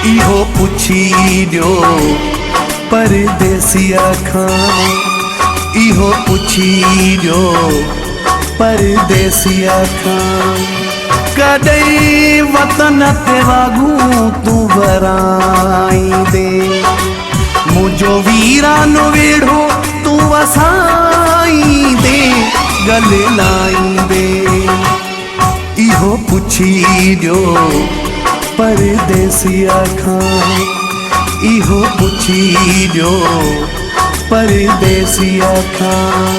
इहो पुछी ॾियो परदेसिया खां, इहो पुछी ॾियो परदेसिया खां। कॾहिं वतन ते वागूं तूं वराईंदे, मुंहिंजो वीरानो वेढ़ो तूं वसाईंदे, गले लाईंदे। इहो पुछी ॾियो परदेसिया खां, इहो पुछी ॾियो परदेसिया खां।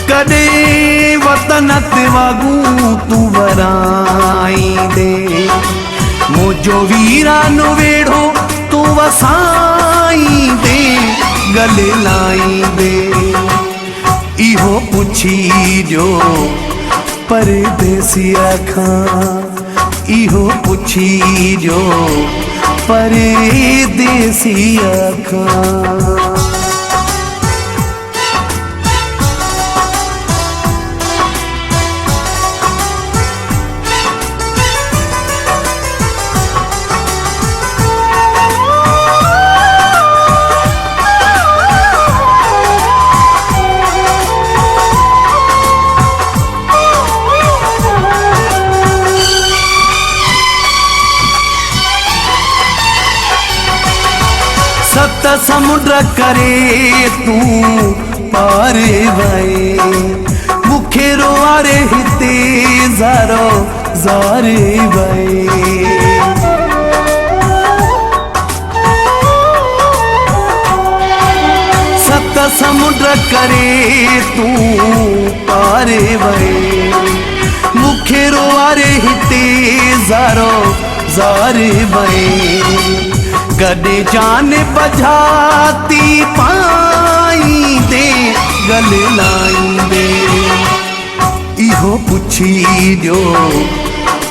कॾहिं वतन ते वागूं तूं वराईंदे, मुंहिंजो वीरानो वेढ़ो तूं वसाईंदे, गले लाईंदे। इहो पुछी ॾियो परदेसिया खां, इहो पुछी ॾियो परदेसिया खां। सत समुंड करे तूं पार वए, मूंखे रोआरे हिते ज़ारो ज़ार वए। सत समुंड करे तूं पार वए, मूंखे रोआरे हिते ज़ारो ज़ार वए। गॾे जान बझाती पाईंदे, गले लाईंदे। इहो पुछी ॾियो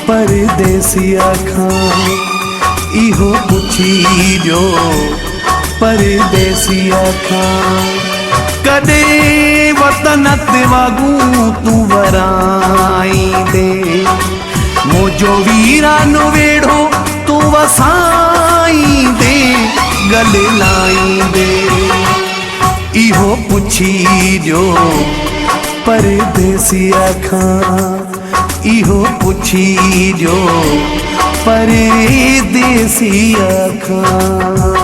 परदेसिया खां, इहो पुछी ॾियो परदेसिया खां। कॾहिं वतन ते वागूं तूं वराईंदे, मुंहिंजो वीरानो वेढ़ो तूं वसाईंदे, गले लाईंदे। इहो पुछी ॾियो परदेसिया खां, इहो पुछी ॾियो परदेसिया खां।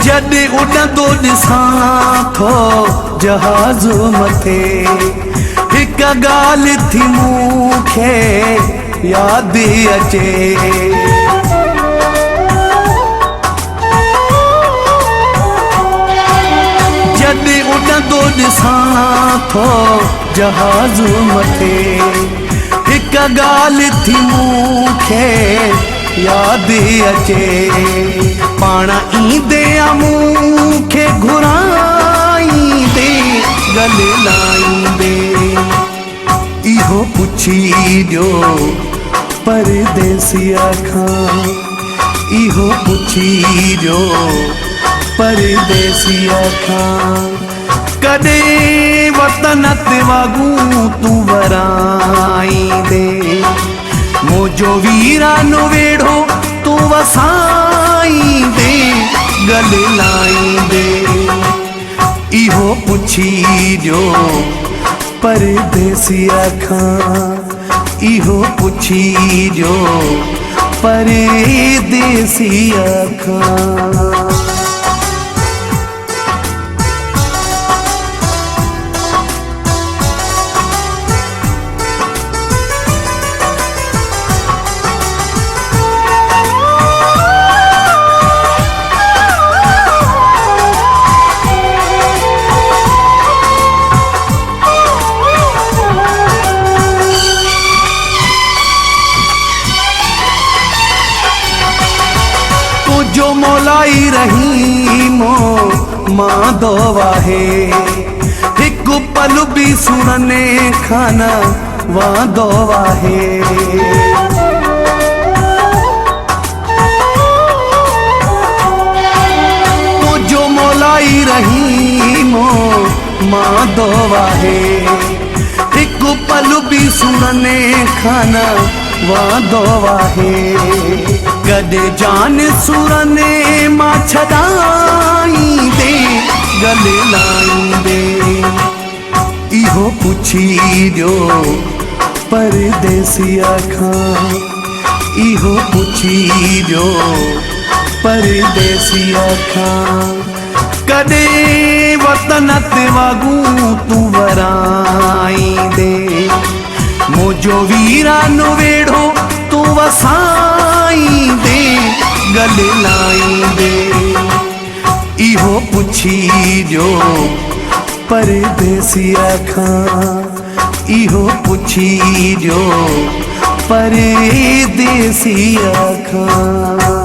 जॾहिं उॾंदो ॾिसां थो जहाज़ मथे, हिक ॻाल्हि थी मूंखे यादि अचे। जॾहिं उॾंदो ॾिसां थो जहाज़ मथे, हिक ॻाल्हि थी मूंखे यादि अचे। पाण ईंदे मूंखे घुराईंदे, गले लाईंदे। इहो पुछी ॾियो परदेसिया खां, इहो पुछी ॾियो परदेसिया खां। कॾहिं वतन ते वागूं तूं वराईंदे, मुंहिंजो वीरानो वेढ़ो तूं वसाईंदे, गले लाईंदे। इहो पुछी ॾियो परदेसिया खां, इहो पुछी ॾियो परदेसिया खां। तुझो मौलाई रहीमो मां दोवाहे हिक पल भी सुनने खाना वहाँ दोवाहे तुझो मौलाई रहीमो मां दोवाहे हिक पल भी सुनने खाना वहाँ दोवाहे गॾे जान सुरने मां छॾाईंदे गले लाईंदे इहो पुछी ॾियो परदेसिया खां इहो पुछी ॾियो परदेसिया खां कॾहिं वतन ते वागूं तूं वराईंदे मुंहिंजो वीरानो वेड़ो तूं वसाईंदे गले लाईंदे इहो पुछी ॾियो परदेसिया खां इहो पुछी ॾियो परदेसिया खां।